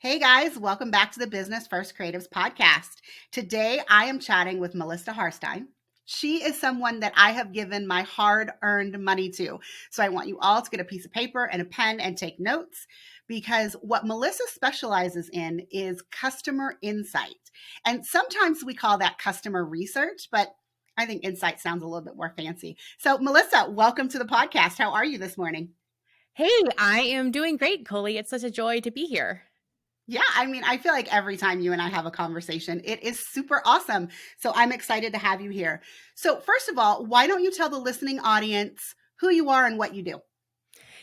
Hey guys, welcome back to the Business First Creatives podcast. Today I am chatting with Melissa Harstine. She is someone that I have given my hard-earned money to. So I want you all to get a piece of paper and a pen and take notes because what Melissa specializes in is customer insight. And sometimes we call that customer research, but I think insight sounds a little bit more fancy. So Melissa, welcome to the podcast. How are you this morning? Hey, I am doing great, Colie. It's such a joy to be here. Yeah, I feel like every time you and I have a conversation, it is super awesome. So I'm excited to have you here. So, first of all, why don't you tell the listening audience who you are and what you do?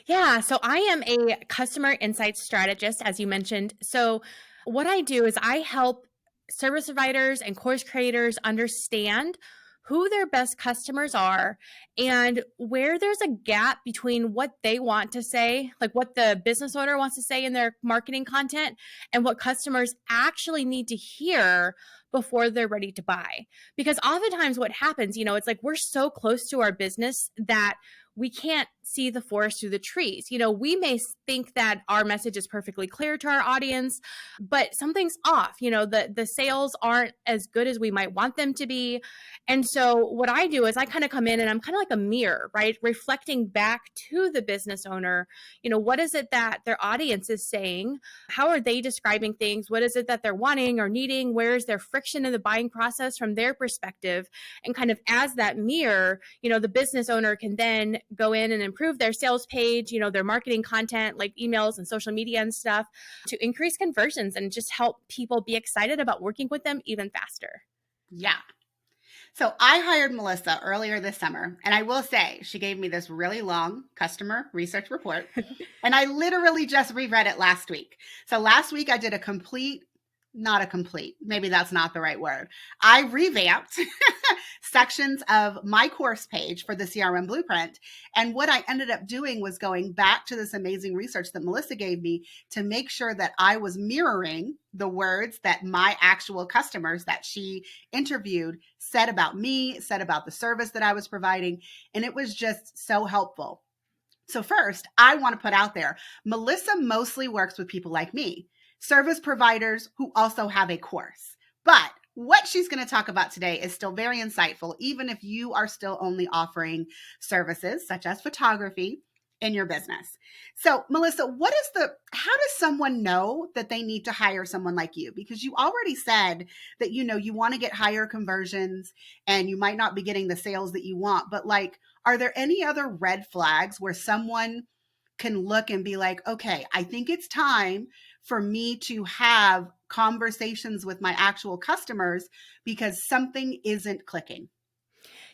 Yeah, so I am a customer insights strategist, as you mentioned. So, what I do is I help service providers and course creators understand who their best customers are and where there's a gap between what they want to say, like what the business owner wants to say in their marketing content, and what customers actually need to hear before they're ready to buy. Because oftentimes what happens, it's like we're so close to our business that we can't see the forest through the trees. We may think that our message is perfectly clear to our audience, but something's off. The sales aren't as good as we might want them to be. And so what I do is I kind of come in and I'm kind of like a mirror, right? Reflecting back to the business owner, what is it that their audience is saying? How are they describing things? What is it that they're wanting or needing? Where is their friction in the buying process from their perspective? And kind of as that mirror, the business owner can then go in and improve their sales page, their marketing content like emails and social media and stuff to increase conversions and just help people be excited about working with them even faster. Yeah. So I hired Melissa earlier this summer, and I will say she gave me this really long customer research report, and I literally just reread it last week. So last week I did maybe that's not the right word. I revamped sections of my course page for the CRM blueprint. And what I ended up doing was going back to this amazing research that Melissa gave me to make sure that I was mirroring the words that my actual customers that she interviewed said about me, said about the service that I was providing. And it was just so helpful. So first, I want to put out there, Melissa mostly works with people like me, service providers who also have a course. But what she's going to talk about today is still very insightful, even if you are still only offering services such as photography in your business. So, Melissa, how does someone know that they need to hire someone like you? Because you already said that, you want to get higher conversions and you might not be getting the sales that you want, but are there any other red flags where someone can look and be like, okay, I think it's time for me to have conversations with my actual customers because something isn't clicking?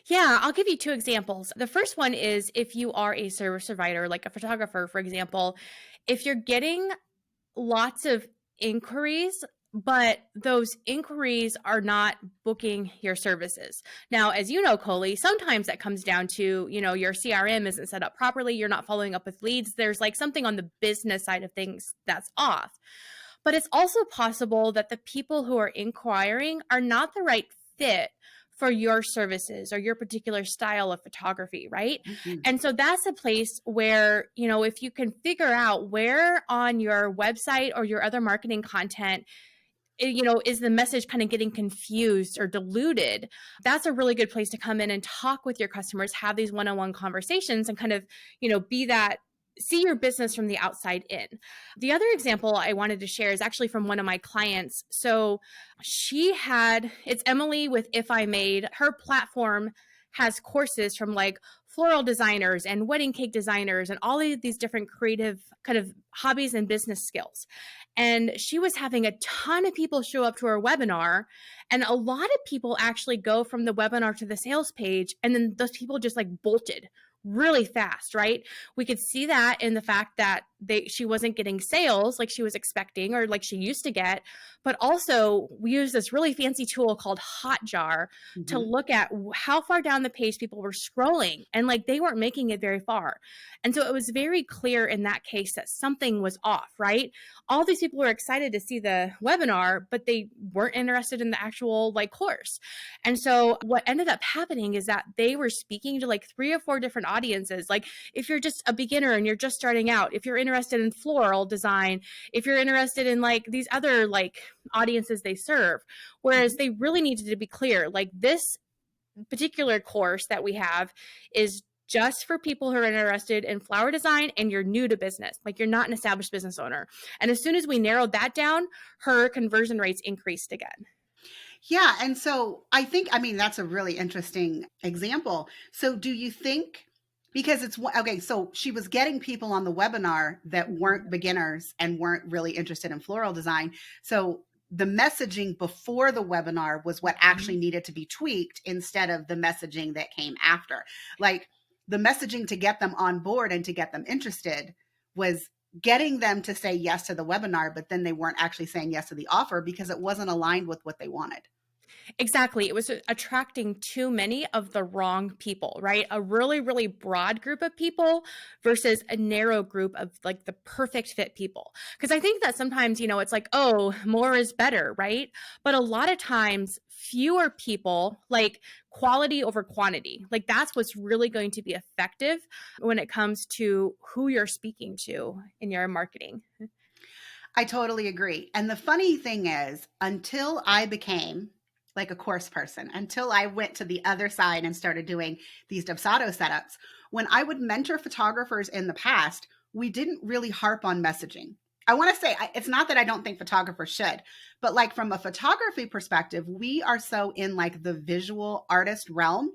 Yeah, I'll give you two examples. The first one is if you are a service provider, like a photographer, for example, if you're getting lots of inquiries, but those inquiries are not booking your services. Now, as you know, Colie, sometimes that comes down to, your CRM isn't set up properly. You're not following up with leads. There's like something on the business side of things that's off. But it's also possible that the people who are inquiring are not the right fit for your services or your particular style of photography, right? Mm-hmm. And so that's a place where, if you can figure out where on your website or your other marketing content, is the message kind of getting confused or diluted? That's a really good place to come in and talk with your customers, have these one-on-one conversations and kind of, see your business from the outside in. The other example I wanted to share is actually from one of my clients. So it's Emily with If I Made. Her platform has courses from like floral designers and wedding cake designers and all of these different creative kind of hobbies and business skills. And she was having a ton of people show up to her webinar. And a lot of people actually go from the webinar to the sales page. And then those people just like bolted really fast, right? We could see that in the fact that she wasn't getting sales like she was expecting or like she used to get. But also we use this really fancy tool called Hotjar to look at how far down the page people were scrolling and like they weren't making it very far. And so it was very clear in that case that something was off, right? All these people were excited to see the webinar, but they weren't interested in the actual like course. And so what ended up happening is that they were speaking to like 3 or 4 different audiences. Like if you're just a beginner and you're just starting out, if you're interested interested in floral design, if you're interested in like these other like audiences they serve. Whereas they really needed to be clear, like this particular course that we have is just for people who are interested in flower design and you're new to business, like you're not an established business owner. And as soon as we narrowed that down, her conversion rates increased again. Yeah. And so I mean, that's a really interesting example. So do you think, because it's okay, so she was getting people on the webinar that weren't beginners and weren't really interested in floral design. So the messaging before the webinar was what actually needed to be tweaked instead of the messaging that came after. Like the messaging to get them on board and to get them interested was getting them to say yes to the webinar, but then they weren't actually saying yes to the offer because it wasn't aligned with what they wanted. Exactly. It was attracting too many of the wrong people, right? A really, really broad group of people versus a narrow group of like the perfect fit people. Because I think that sometimes, it's like, oh, more is better, right? But a lot of times, fewer people, like quality over quantity, like that's what's really going to be effective when it comes to who you're speaking to in your marketing. I totally agree. And the funny thing is, until I became like a course person, until I went to the other side and started doing these Dubsado setups, when I would mentor photographers in the past, we didn't really harp on messaging. I want to say it's not that I don't think photographers should, but like from a photography perspective, we are so in like the visual artist realm.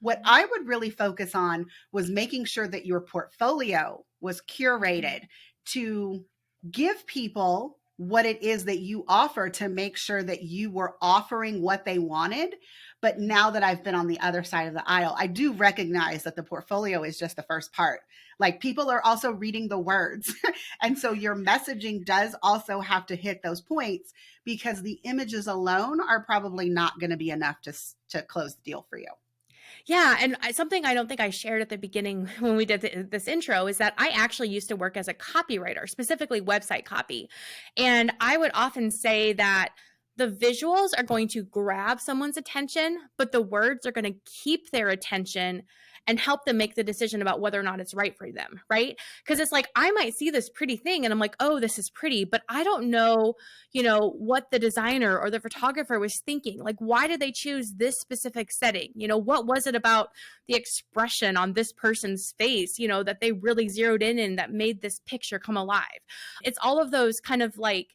What I would really focus on was making sure that your portfolio was curated to give people what it is that you offer, to make sure that you were offering what they wanted. But now that I've been on the other side of the aisle, I do recognize that the portfolio is just the first part. Like people are also reading the words. And so your messaging does also have to hit those points, because the images alone are probably not going to be enough to close the deal for you. Yeah. And something I don't think I shared at the beginning when we did this intro is that I actually used to work as a copywriter, specifically website copy. And I would often say that the visuals are going to grab someone's attention, but the words are going to keep their attention and help them make the decision about whether or not it's right for them, right? Because it's like, I might see this pretty thing and I'm like, oh, this is pretty, but I don't know, what the designer or the photographer was thinking. Like, why did they choose this specific setting? What was it about the expression on this person's face, that they really zeroed in and that made this picture come alive? It's all of those kind of like,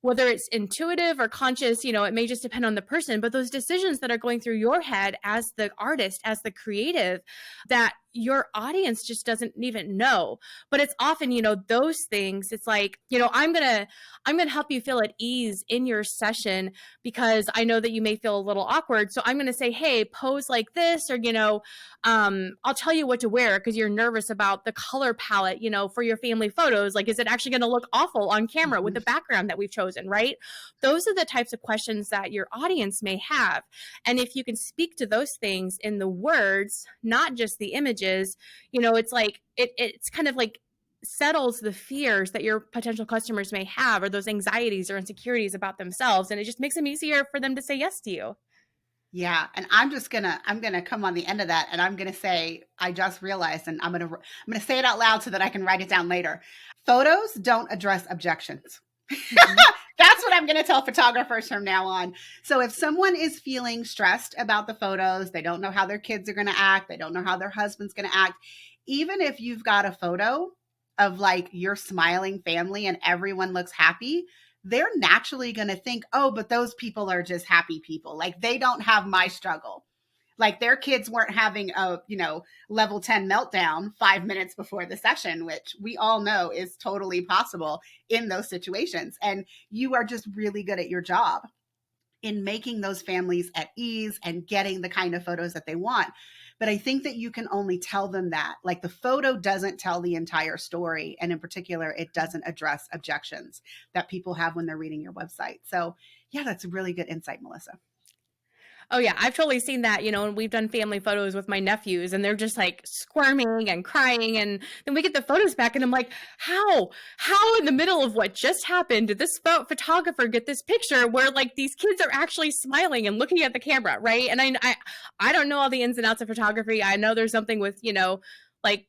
whether it's intuitive or conscious, it may just depend on the person, but those decisions that are going through your head as the artist, as the creative, that your audience just doesn't even know. But it's often, those things, it's like, I'm going to help you feel at ease in your session because I know that you may feel a little awkward. So I'm going to say, hey, pose like this, or, I'll tell you what to wear because you're nervous about the color palette, for your family photos. Like, is it actually going to look awful on camera with the background that we've chosen, right? Those are the types of questions that your audience may have. And if you can speak to those things in the words, not just the images, it's like, it's kind of like settles the fears that your potential customers may have, or those anxieties or insecurities about themselves. And it just makes them easier for them to say yes to you. Yeah. And I'm going to come on the end of that. And I'm going to say, I just realized, and I'm going to say it out loud so that I can write it down later. Photos don't address objections. That's what I'm going to tell photographers from now on. So if someone is feeling stressed about the photos, they don't know how their kids are going to act, they don't know how their husband's going to act, even if you've got a photo of like your smiling family and everyone looks happy, they're naturally going to think, oh, but those people are just happy people. Like they don't have my struggle. Like their kids weren't having a, level 10 meltdown 5 minutes before the session, which we all know is totally possible in those situations. And you are just really good at your job in making those families at ease and getting the kind of photos that they want. But I think that you can only tell them that. Like the photo doesn't tell the entire story. And in particular, it doesn't address objections that people have when they're reading your website. So yeah, that's a really good insight, Melissa. Oh yeah, I've totally seen that, and we've done family photos with my nephews and they're just like squirming and crying. And then we get the photos back and I'm like, how in the middle of what just happened did this photographer get this picture where like these kids are actually smiling and looking at the camera, right? And I don't know all the ins and outs of photography. I know there's something with, like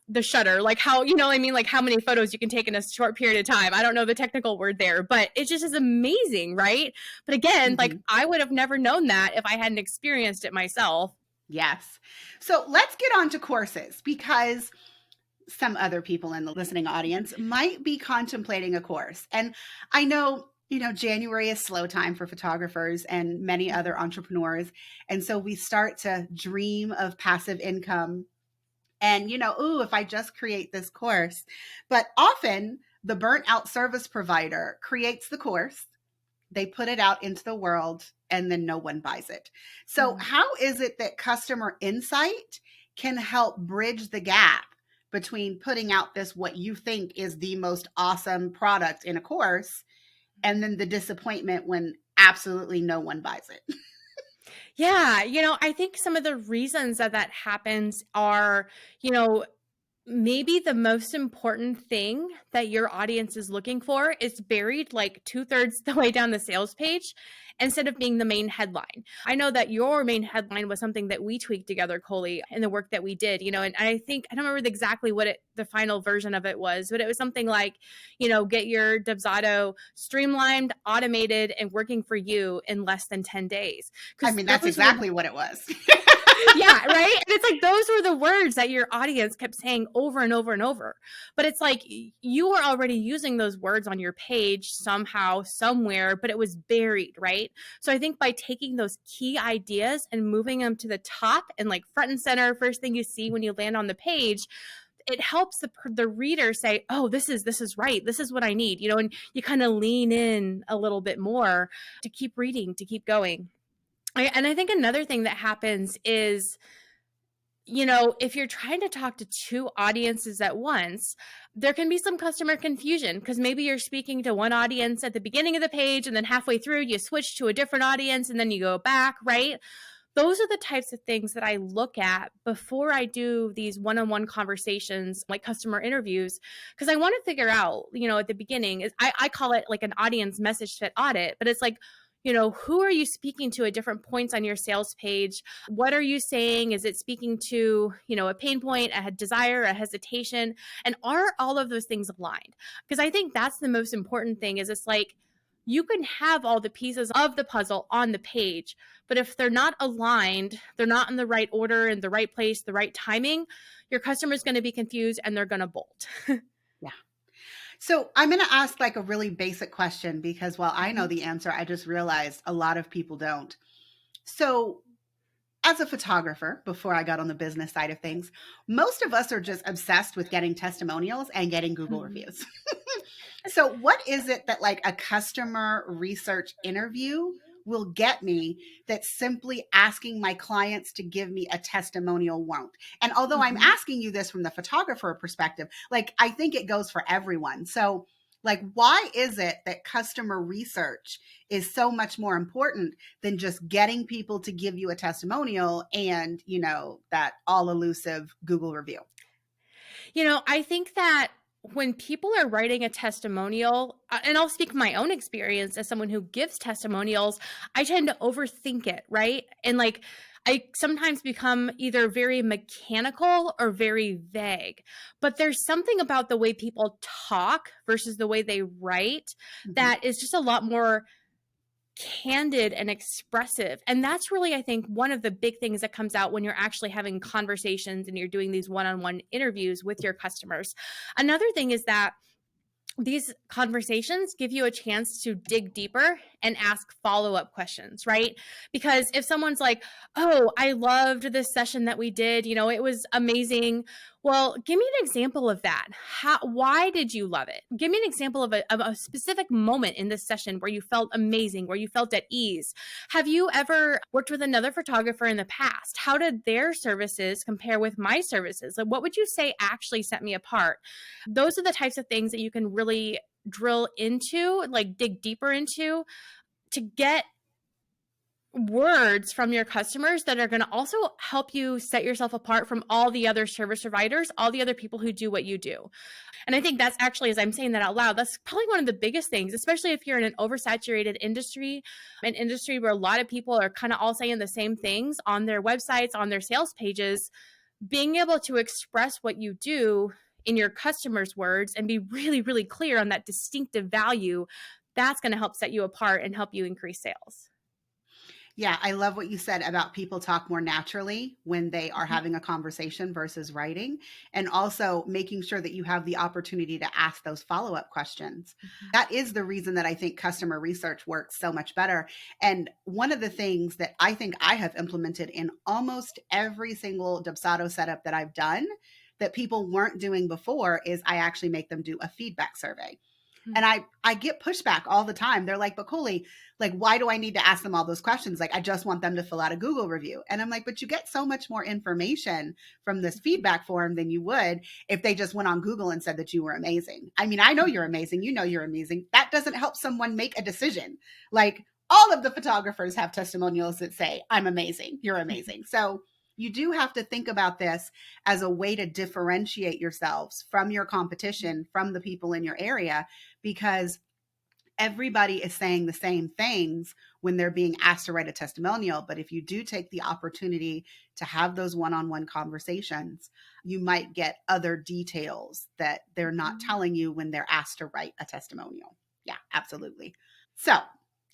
the shutter, like how, you know what I mean? Like how many photos you can take in a short period of time. I don't know the technical word there, but it just is amazing, right? But again, like Mm-hmm. I would have never known that if I hadn't experienced it myself. Yes. So let's get on to courses, because some other people in the listening audience might be contemplating a course. And I know, January is slow time for photographers and many other entrepreneurs. And so we start to dream of passive income and, ooh, if I just create this course. But often the burnt out service provider creates the course, they put it out into the world, and then no one buys it. So, Mhm. how is it that customer insight can help bridge the gap between putting out this, what you think is the most awesome product in a course, and then the disappointment when absolutely no one buys it? Yeah, I think some of the reasons that that happens are, maybe the most important thing that your audience is looking for is buried like 2/3 the way down the sales page instead of being the main headline. I know that your main headline was something that we tweaked together, Colie, in the work that we did, and I think, I don't remember exactly what the final version of it was, but it was something like, get your Dubsado streamlined, automated, and working for you in less than 10 days. I Because mean, that's those are the exactly what it was. yeah, right? And it's like those were the words that your audience kept saying over and over and over. But it's like you were already using those words on your page somehow, somewhere, but it was buried, right? So I think by taking those key ideas and moving them to the top and like front and center, first thing you see when you land on the page, it helps the reader say, oh, this is right, this is what I need, and you kind of lean in a little bit more to keep reading, to keep going. And I think another thing that happens is, if you're trying to talk to two audiences at once, there can be some customer confusion because maybe you're speaking to one audience at the beginning of the page and then halfway through you switch to a different audience and then you go back, right? Those are the types of things that I look at before I do these one-on-one conversations, like customer interviews, because I want to figure out, at the beginning, is I call it like an audience message fit audit, but it's like, who are you speaking to at different points on your sales page? What are you saying? Is it speaking to, a pain point, a desire, a hesitation? And are all of those things aligned? Because I think that's the most important thing is it's like, you can have all the pieces of the puzzle on the page, but if they're not aligned, they're not in the right order, in the right place, the right timing, your customer's going to be confused and they're going to bolt. Yeah. So I'm going to ask like a really basic question, because while I know Mhm. the answer, I just realized a lot of people don't. So, as a photographer, before I got on the business side of things, most of us are just obsessed with getting testimonials and getting Google Mhm. reviews. So, what is it that like a customer research interview will get me that simply asking my clients to give me a testimonial won't? And although I'm Mhm. asking you this from the photographer perspective, like I think it goes for everyone. So, like, why is it that customer research is so much more important than just getting people to give you a testimonial and, that all elusive Google review? I think that when people are writing a testimonial, and I'll speak from my own experience as someone who gives testimonials, I tend to overthink it, right? And like, I sometimes become either very mechanical or very vague. But there's something about the way people talk versus the way they write Mhm. that is just a lot more candid and expressive. And that's really, I think, one of the big things that comes out when you're actually having conversations and you're doing these one-on-one interviews with your customers. Another thing is that these conversations give you a chance to dig deeper and ask follow-up questions, right? Because if someone's like, oh, I loved this session that we did, it was amazing. Well, give me an example of that. Why did you love it? Give me an example of a specific moment in this session where you felt amazing, where you felt at ease. Have you ever worked with another photographer in the past? How did their services compare with my services? Like, what would you say actually set me apart? Those are the types of things that you can really drill into, like dig deeper into, to get words from your customers that are going to also help you set yourself apart from all the other service providers, all the other people who do what you do. And I think that's actually, as I'm saying that out loud, that's probably one of the biggest things, especially if you're in an oversaturated industry, an industry where a lot of people are kind of all saying the same things on their websites, on their sales pages. being able to express what you do in your customers' words and be really, really clear on that distinctive value, that's going to help set you apart and help you increase sales. Yeah, I love what you said about people talk more naturally when they are Mhm. having a conversation versus writing, and also making sure that you have the opportunity to ask those follow up questions. Mhm. That is the reason that I think customer research works so much better. And one of the things that I think I have implemented in almost every single Dubsado setup that I've done that people weren't doing before is I actually make them do a feedback survey. And I get pushback all the time. They're like, but Colie, like, why do I need to ask them all those questions? Like, I just want them to fill out a Google review. And I'm like, but you get so much more information from this feedback form than you would if they just went on Google and said that you were amazing. I mean, I know you're amazing. You know you're amazing. That doesn't help someone make a decision. Like, all of the photographers have testimonials that say, I'm amazing. You're amazing. So you do have to think about this as a way to differentiate yourselves from your competition, from the people in your area, because everybody is saying the same things when they're being asked to write a testimonial. But if you do take the opportunity to have those one on one conversations, you might get other details that they're not telling you when they're asked to write a testimonial. Yeah, absolutely. So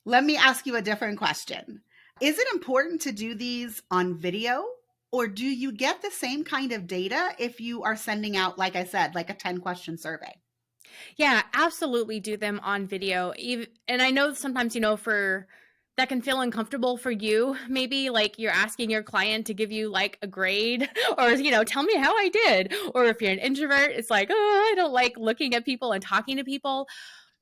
let me ask you a different question. Is it important to do these on video? Or do you get the same kind of data if you are sending out, like I said, like a 10-question survey? Yeah, absolutely do them on video. And I know sometimes, for that can feel uncomfortable for you. Maybe like you're asking your client to give you like a grade or, tell me how I did. Or if you're an introvert, it's like, oh, I don't like looking at people and talking to people.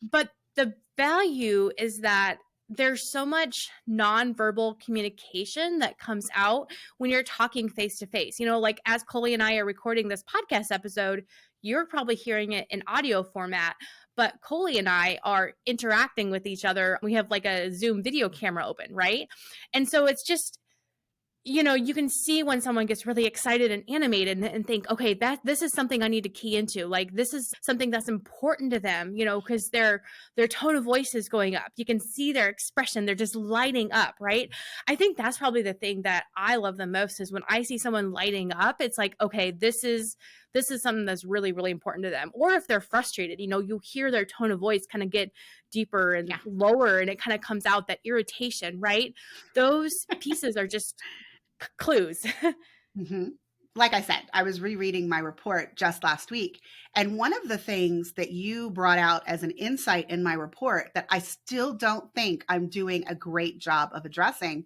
But the value is that there's so much nonverbal communication that comes out when you're talking face to face. Like as Colie and I are recording this podcast episode, you're probably hearing it in audio format, but Colie and I are interacting with each other. We have like a Zoom video camera open, right? And so it's just you can see when someone gets really excited and animated and think, okay, this is something I need to key into. Like this is something that's important to them, because their tone of voice is going up. You can see their expression. They're just lighting up, right? I think that's probably the thing that I love the most is when I see someone lighting up, it's like, okay, this is something that's really, really important to them. Or if they're frustrated, you hear their tone of voice kind of get deeper and Yeah. lower and it kind of comes out that irritation, right? Those pieces are just clues. Mm-hmm. Like I said, I was rereading my report just last week. And one of the things that you brought out as an insight in my report that I still don't think I'm doing a great job of addressing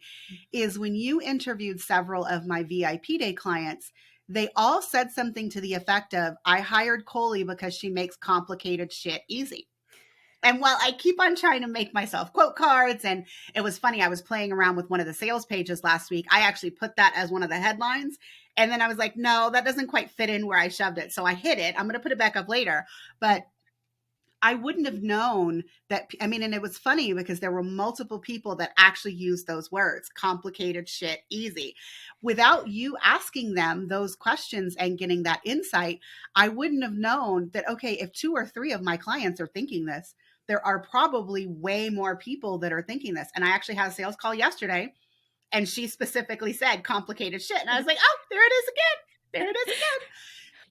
is when you interviewed several of my VIP day clients, they all said something to the effect of, I hired Colie because she makes complicated shit easy. And while I keep on trying to make myself quote cards, and it was funny, I was playing around with one of the sales pages last week. I actually put that as one of the headlines. And then I was like, no, that doesn't quite fit in where I shoved it. So I hid it. I'm going to put it back up later. But I wouldn't have known that. I mean, and it was funny because there were multiple people that actually used those words, complicated shit, easy. Without you asking them those questions and getting that insight, I wouldn't have known that, okay, if 2 or 3 of my clients are thinking this, there are probably way more people that are thinking this. And I actually had a sales call yesterday and she specifically said complicated shit. And I was like, oh, there it is again. There it is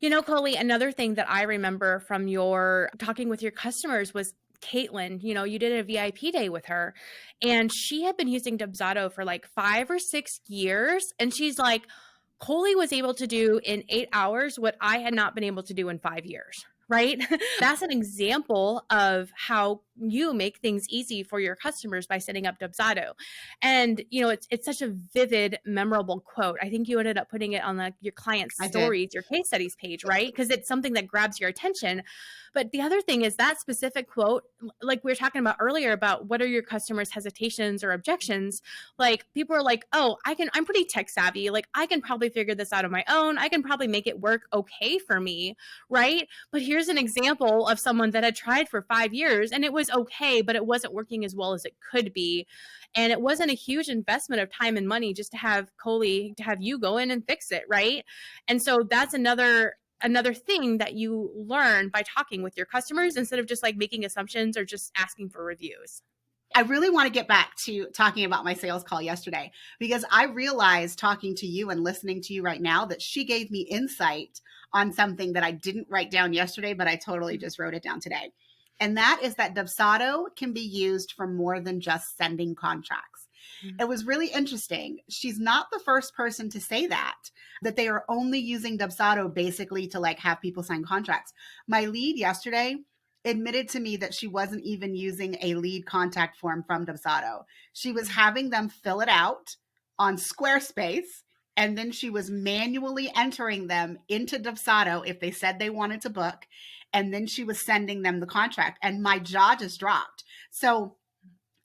again. Colie, another thing that I remember from your talking with your customers was Caitlin. You did a VIP day with her and she had been using Dubsado for like 5 or 6 years. And she's like, Colie was able to do in 8 hours what I had not been able to do in 5 years. Right? That's an example of how you make things easy for your customers by setting up Dubsado. And, it's such a vivid, memorable quote. I think you ended up putting it on your client's I did. stories, your case studies page, right? Because it's something that grabs your attention. But the other thing is that specific quote, like we were talking about earlier about what are your customers' hesitations or objections? Like people are like, oh, I'm pretty tech savvy. Like I can probably figure this out on my own. I can probably make it work okay for me, right? But here's an example of someone that had tried for 5 years and it was okay, but it wasn't working as well as it could be. And it wasn't a huge investment of time and money just to have Colie, to have you go in and fix it, right? And so that's another thing that you learn by talking with your customers instead of just like making assumptions or just asking for reviews. I really want to get back to talking about my sales call yesterday, because I realized talking to you and listening to you right now that she gave me insight on something that I didn't write down yesterday, but I totally just wrote it down today. And that is that Dubsado can be used for more than just sending contracts. It was really interesting. She's not the first person to say that they are only using Dubsado basically to like have people sign contracts. My lead yesterday admitted to me that she wasn't even using a lead contact form from Dubsado. She was having them fill it out on Squarespace, and then she was manually entering them into Dubsado if they said they wanted to book, and then she was sending them the contract. And my jaw just dropped. So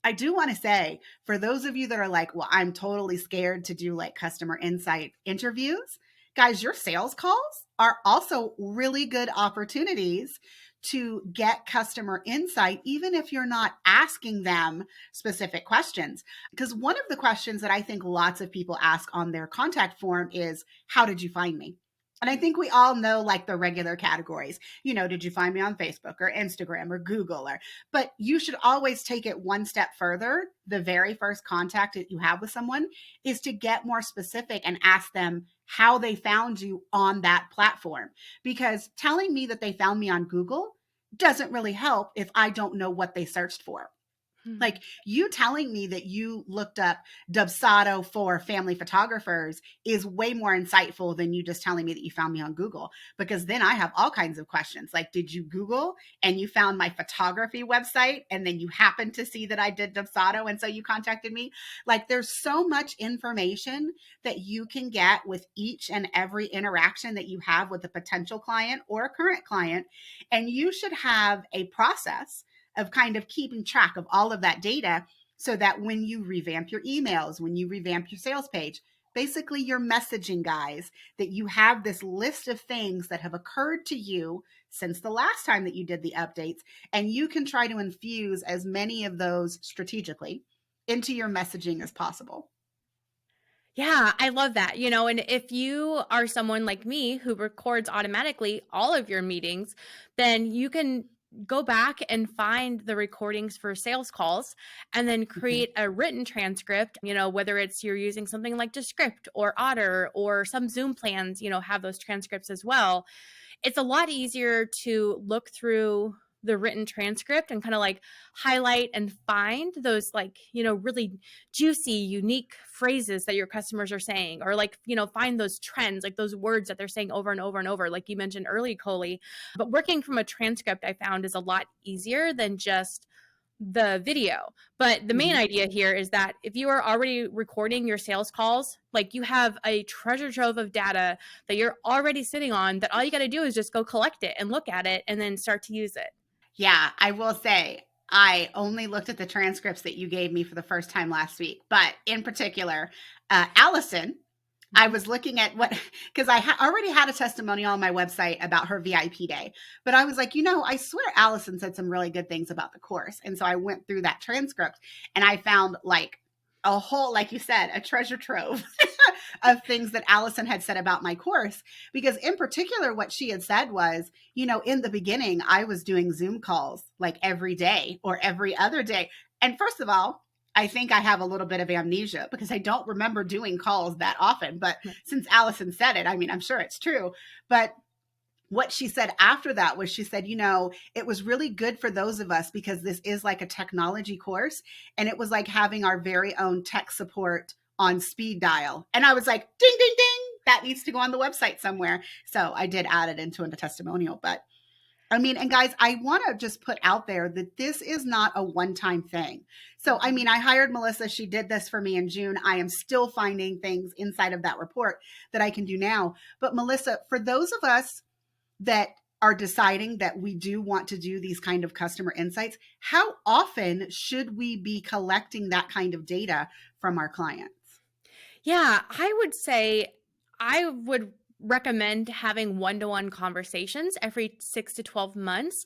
I do want to say, for those of you that are like, well, I'm totally scared to do like customer insight interviews, guys, your sales calls are also really good opportunities to get customer insight, even if you're not asking them specific questions. Because one of the questions that I think lots of people ask on their contact form is, how did you find me? And I think we all know like the regular categories. You know, did you find me on Facebook or Instagram or Google? But you should always take it one step further. The very first contact that you have with someone is to get more specific and ask them how they found you on that platform. Because telling me that they found me on Google doesn't really help if I don't know what they searched for. Like, you telling me that you looked up Dubsado for family photographers is way more insightful than you just telling me that you found me on Google, because then I have all kinds of questions. Like, did you Google and you found my photography website and then you happened to see that I did Dubsado and so you contacted me? Like, there's so much information that you can get with each and every interaction that you have with a potential client or a current client. And you should have a process of kind of keeping track of all of that data, so that when you revamp your emails, when you revamp your sales page, basically your messaging, guys, that you have this list of things that have occurred to you since the last time that you did the updates, and you can try to infuse as many of those strategically into your messaging as possible. Yeah, I love that. And if you are someone like me who records automatically all of your meetings, then you can go back and find the recordings for sales calls and then Mhm. create a written transcript, whether it's you're using something like Descript or Otter or some Zoom plans, have those transcripts as well. It's a lot easier to look through the written transcript and kind of like highlight and find those like, really juicy, unique phrases that your customers are saying, or like, find those trends, like those words that they're saying over and over and over, like you mentioned early, Colie. But working from a transcript, I found, is a lot easier than just the video. But the main Mhm. idea here is that if you are already recording your sales calls, like you have a treasure trove of data that you're already sitting on, that all you got to do is just go collect it and look at it and then start to use it. Yeah, I will say I only looked at the transcripts that you gave me for the first time last week, but in particular, Allison, I was looking at what, because already had a testimonial on my website about her VIP day, but I was like, I swear Allison said some really good things about the course. And so I went through that transcript and I found like a whole, like you said, a treasure trove of things that Allison had said about my course. Because in particular, what she had said was, in the beginning, I was doing Zoom calls like every day or every other day. And first of all, I think I have a little bit of amnesia because I don't remember doing calls that often. But since Allison said it, I mean, I'm sure it's true. But what she said after that was, she said, it was really good for those of us because this is like a technology course. And it was like having our very own tech support on speed dial. And I was like, ding, ding, ding, that needs to go on the website somewhere. So I did add it into a testimonial. But I mean, and guys, I want to just put out there that this is not a one-time thing. So, I mean, I hired Melissa. She did this for me in June. I am still finding things inside of that report that I can do now. But Melissa, for those of us that are deciding that we do want to do these kind of customer insights, how often should we be collecting that kind of data from our clients? Yeah, I would say I would recommend having one-to-one conversations every 6 to 12 months,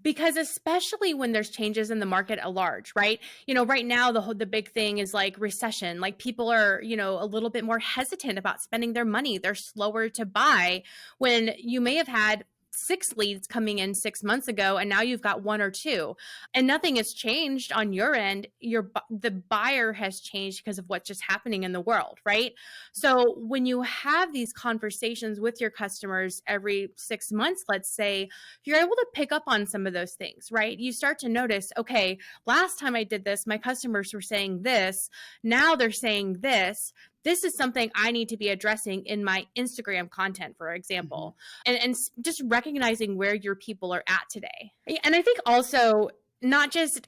because especially when there's changes in the market at large, right? Right now the big thing is like recession. Like people are, a little bit more hesitant about spending their money. They're slower to buy, when you may have had 6 leads coming in 6 months ago, and now you've got 1 or 2, and nothing has changed on your end. The buyer has changed because of what's just happening in the world, right? So when you have these conversations with your customers every 6 months, let's say, you're able to pick up on some of those things, right? You start to notice, okay, last time I did this, my customers were saying this, now they're saying this. This is something I need to be addressing in my Instagram content, for example, and just recognizing where your people are at today. And I think also not just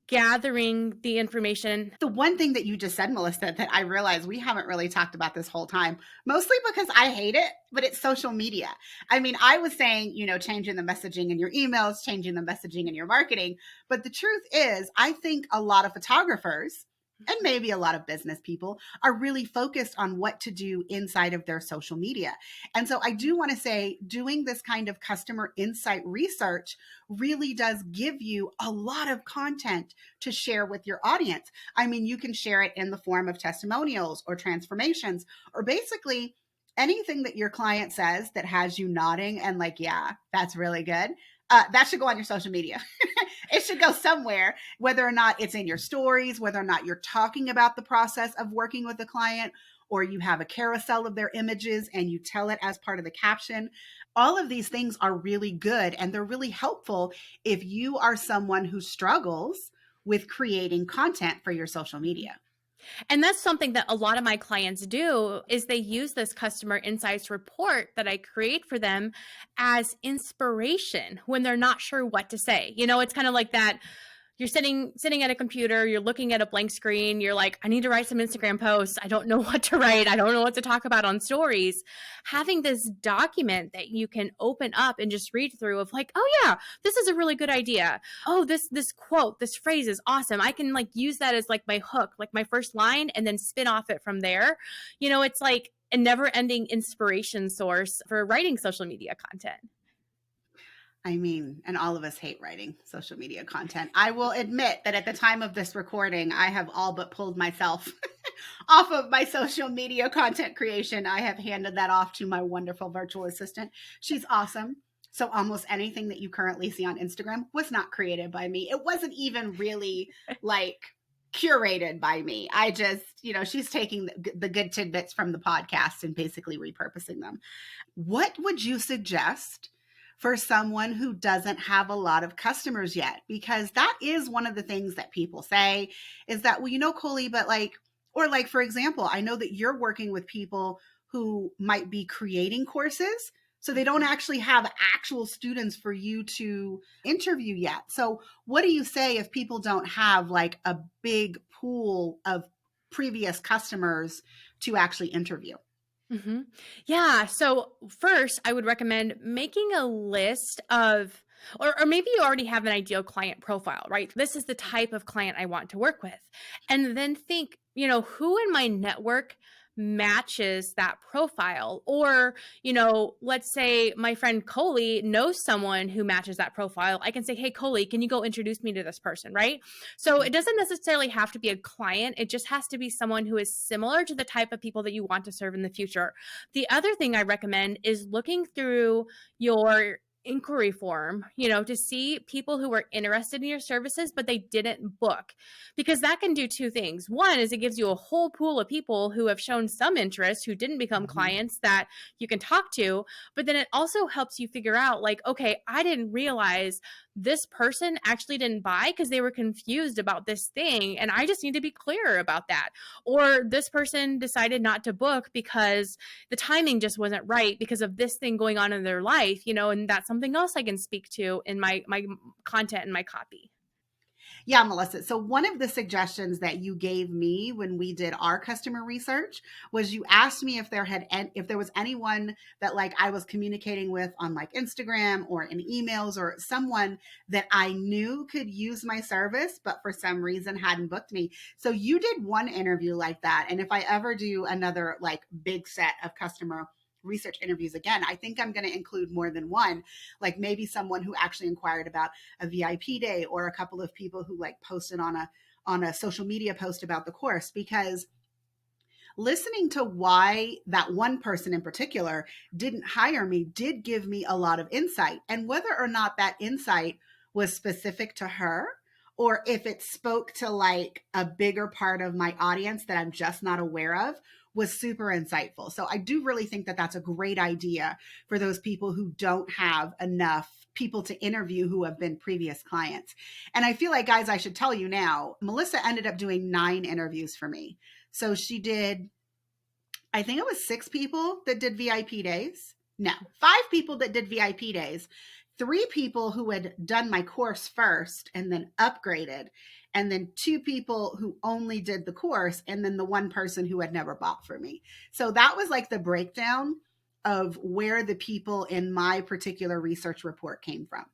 gathering the information. The one thing that you just said, Melissa, that I realized we haven't really talked about this whole time, mostly because I hate it, but it's social media. I mean, I was saying, changing the messaging in your emails, changing the messaging in your marketing. But the truth is, I think a lot of photographers and maybe a lot of business people are really focused on what to do inside of their social media. And so I do want to say doing this kind of customer insight research really does give you a lot of content to share with your audience. I mean, you can share it in the form of testimonials or transformations, or basically anything that your client says that has you nodding and like, yeah, that's really good. That should go on your social media. It should go somewhere, whether or not it's in your stories, whether or not you're talking about the process of working with a client, or you have a carousel of their images and you tell it as part of the caption. All of these things are really good, and they're really helpful if you are someone who struggles with creating content for your social media. And that's something that a lot of my clients do is they use this customer insights report that I create for them as inspiration when they're not sure what to say. It's kind of like that. You're sitting at a computer, you're looking at a blank screen, you're like, I need to write some Instagram posts. I don't know what to write. I don't know what to talk about on stories. Having this document that you can open up and just read through of like, oh yeah, this is a really good idea. Oh, this quote, this phrase is awesome. I can like use that as like my hook, like my first line, and then spin off it from there. It's like a never-ending inspiration source for writing social media content. I mean, and all of us hate writing social media content. I will admit that at the time of this recording, I have all but pulled myself off of my social media content creation. I have handed that off to my wonderful virtual assistant. She's awesome. So almost anything that you currently see on Instagram was not created by me. It wasn't even really like curated by me. I just, she's taking the good tidbits from the podcast and basically repurposing them. What would you suggest for someone who doesn't have a lot of customers yet? Because that is one of the things that people say is that, well, Colie, but for example, I know that you're working with people who might be creating courses, so they don't actually have actual students for you to interview yet. So what do you say if people don't have like a big pool of previous customers to actually interview? Mm-hmm. Yeah. So first, I would recommend making a list of, or maybe you already have an ideal client profile, right? This is the type of client I want to work with. And then think, who in my network matches that profile? Or, let's say my friend Colie knows someone who matches that profile. I can say, hey, Colie, can you go introduce me to this person, right? So it doesn't necessarily have to be a client. It just has to be someone who is similar to the type of people that you want to serve in the future. The other thing I recommend is looking through your inquiry form, to see people who are interested in your services, but they didn't book, because that can do two things. One is it gives you a whole pool of people who have shown some interest, who didn't become clients that you can talk to, but then it also helps you figure out like, okay, I didn't realize this person actually didn't buy because they were confused about this thing, and I just need to be clearer about that. Or this person decided not to book because the timing just wasn't right because of this thing going on in their life, and that's something else I can speak to in my content and my copy. Yeah, Melissa. So one of the suggestions that you gave me when we did our customer research was you asked me if there was anyone that like I was communicating with on like Instagram or in emails, or someone that I knew could use my service, but for some reason hadn't booked me. So you did one interview like that. And if I ever do another like big set of customer research interviews again, I think I'm going to include more than one, like maybe someone who actually inquired about a VIP day, or a couple of people who like posted on a social media post about the course. Because listening to why that one person in particular didn't hire me did give me a lot of insight. And whether or not that insight was specific to her, or if it spoke to like a bigger part of my audience that I'm just not aware of, was super insightful. So I do really think that that's a great idea for those people who don't have enough people to interview who have been previous clients. And I feel like, guys, I should tell you now, Melissa ended up doing 9 interviews for me. So she did, I think it was 6 people that did VIP days. No, 5 people that did VIP days, 3 people who had done my course first and then upgraded, and then 2 people who only did the course, and then the one person who had never bought from me. So that was like the breakdown of where the people in my particular research report came from.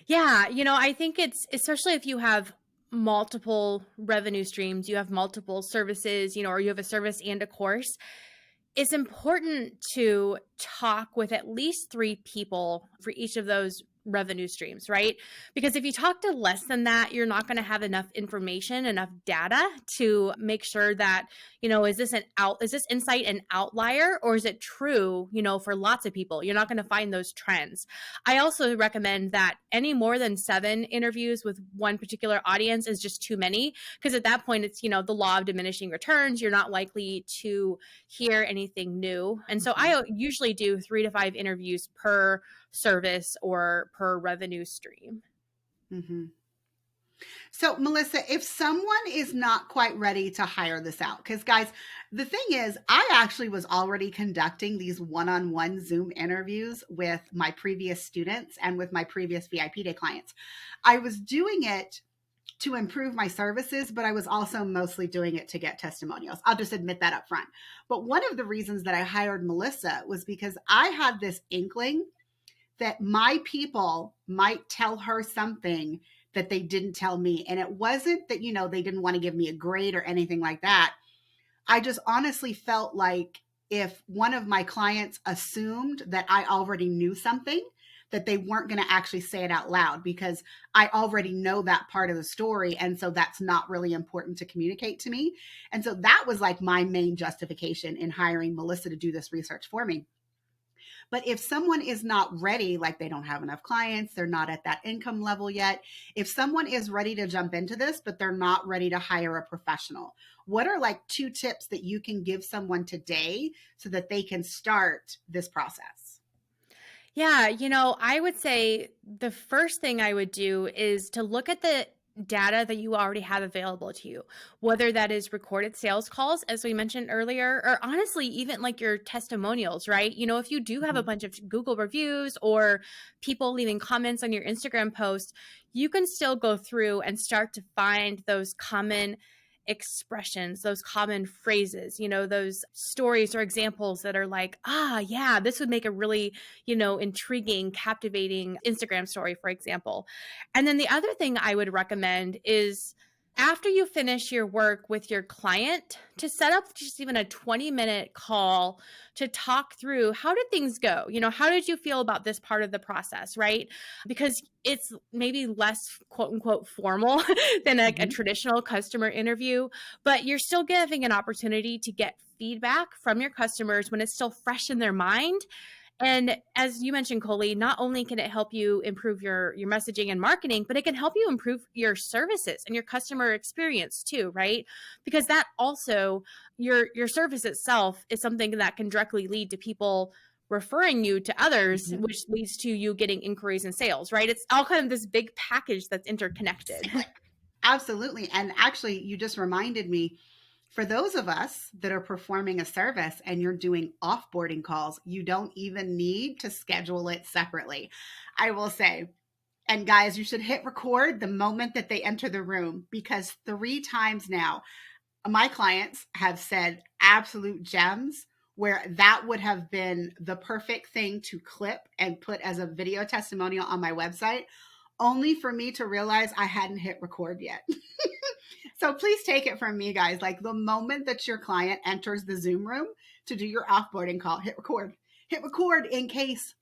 Yeah, I think it's, especially if you have multiple revenue streams, you have multiple services, or you have a service and a course, it's important to talk with at least 3 people for each of those revenue streams, right? Because if you talk to less than that, you're not going to have enough information, enough data to make sure that, is this insight an outlier, or is it true, for lots of people? You're not going to find those trends. I also recommend that any more than 7 interviews with one particular audience is just too many, because at that point it's, the law of diminishing returns. You're not likely to hear anything new. And so I usually do 3 to 5 interviews per service or per revenue stream. Mm-hmm. So, Melissa, if someone is not quite ready to hire this out, because guys, the thing is, I actually was already conducting these one-on-one Zoom interviews with my previous students and with my previous VIP day clients. I was doing it to improve my services, but I was also mostly doing it to get testimonials. I'll just admit that up front. But one of the reasons that I hired Melissa was because I had this inkling that my people might tell her something that they didn't tell me. And it wasn't that, they didn't want to give me a grade or anything like that. I just honestly felt like if one of my clients assumed that I already knew something, that they weren't going to actually say it out loud, because I already know that part of the story. And so that's not really important to communicate to me. And so that was like my main justification in hiring Melissa to do this research for me. But if someone is not ready, like they don't have enough clients, they're not at that income level yet. If someone is ready to jump into this, but they're not ready to hire a professional, what are like 2 tips that you can give someone today so that they can start this process? Yeah, I would say the first thing I would do is to look at the data that you already have available to you, whether that is recorded sales calls, as we mentioned earlier, or honestly, even like your testimonials, right? If you do have a bunch of Google reviews or people leaving comments on your Instagram post, you can still go through and start to find those common expressions, those common phrases, those stories or examples that are like, yeah, this would make a really, intriguing, captivating Instagram story, for example. And then the other thing I would recommend is, after you finish your work with your client, to set up just even a 20-minute call to talk through, how did things go? How did you feel about this part of the process, right? Because it's maybe less quote unquote formal than like a traditional customer interview, but you're still giving an opportunity to get feedback from your customers when it's still fresh in their mind. And as you mentioned, Colie, not only can it help you improve your messaging and marketing, but it can help you improve your services and your customer experience too, right? Because that also, your service itself is something that can directly lead to people referring you to others, which leads to you getting inquiries and sales, right? It's all kind of this big package that's interconnected. Absolutely. And actually, you just reminded me, for those of us that are performing a service and you're doing offboarding calls, you don't even need to schedule it separately. I will say, and guys, you should hit record the moment that they enter the room, because 3 times now, my clients have said absolute gems where that would have been the perfect thing to clip and put as a video testimonial on my website, only for me to realize I hadn't hit record yet. So please take it from me, guys. Like, the moment that your client enters the Zoom room to do your offboarding call, hit record. Hit record in case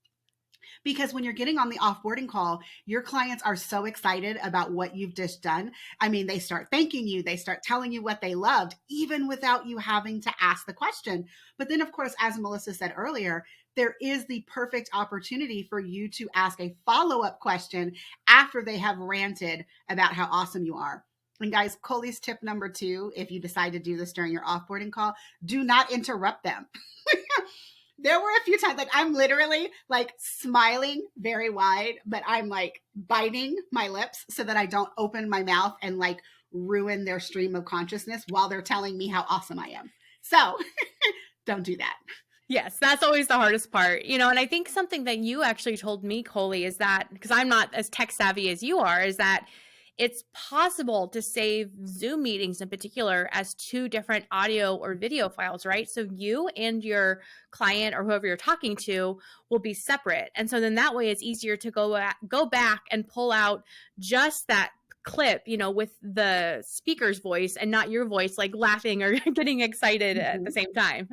Because when you're getting on the offboarding call, your clients are so excited about what you've just done. I mean, they start thanking you, they start telling you what they loved, even without you having to ask the question. But then, of course, as Melissa said earlier, there is the perfect opportunity for you to ask a follow-up question after they have ranted about how awesome you are. And guys, Colie's tip number 2, if you decide to do this during your offboarding call, do not interrupt them. There were a few times like I'm literally like smiling very wide, but I'm like biting my lips so that I don't open my mouth and like ruin their stream of consciousness while they're telling me how awesome I am. So don't do that. Yes, that's always the hardest part, and I think something that you actually told me, Colie, is that, because I'm not as tech savvy as you are, is that it's possible to save Zoom meetings in particular as 2 different audio or video files, right? So you and your client or whoever you're talking to will be separate. And so then that way it's easier to go back and pull out just that clip, with the speaker's voice and not your voice, like laughing or getting excited at the same time.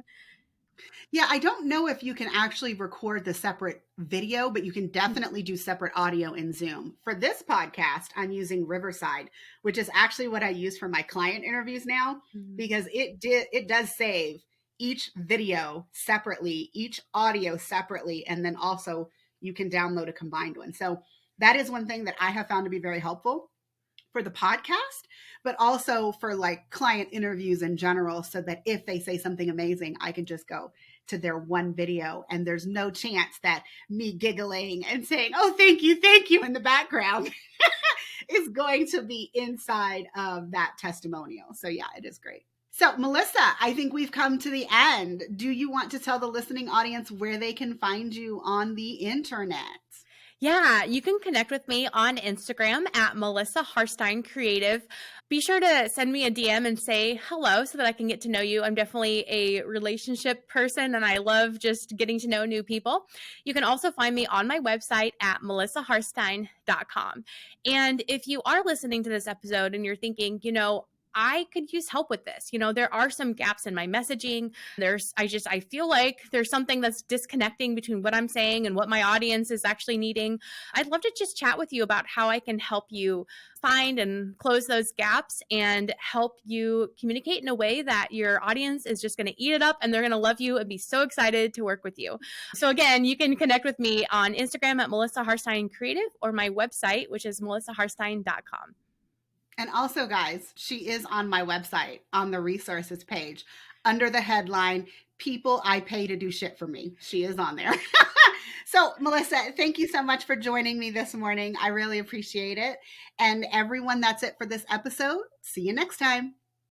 Yeah, I don't know if you can actually record the separate video, but you can definitely do separate audio in Zoom. For this podcast, I'm using Riverside, which is actually what I use for my client interviews now, because it does save each video separately, each audio separately, and then also you can download a combined one. So that is one thing that I have found to be very helpful for the podcast, but also for like client interviews in general, so that if they say something amazing, I can just go to their one video and there's no chance that me giggling and saying, oh, thank you in the background is going to be inside of that testimonial. So yeah, it is great. So Melissa, I think we've come to the end. Do you want to tell the listening audience where they can find you on the internet? Yeah, you can connect with me on Instagram at Melissa Harstine Creative. Be sure to send me a DM and say hello so that I can get to know you. I'm definitely a relationship person and I love just getting to know new people. You can also find me on my website at melissaharstine.com. And if you are listening to this episode and you're thinking, I could use help with this. There are some gaps in my messaging. I feel like there's something that's disconnecting between what I'm saying and what my audience is actually needing. I'd love to just chat with you about how I can help you find and close those gaps and help you communicate in a way that your audience is just going to eat it up and they're going to love you and be so excited to work with you. So again, you can connect with me on Instagram at Melissa Harstine Creative or my website, which is melissaharstine.com. And also, guys, she is on my website on the resources page under the headline, People I Pay to Do Shit for Me. She is on there. So, Melissa, thank you so much for joining me this morning. I really appreciate it. And everyone, that's it for this episode. See you next time.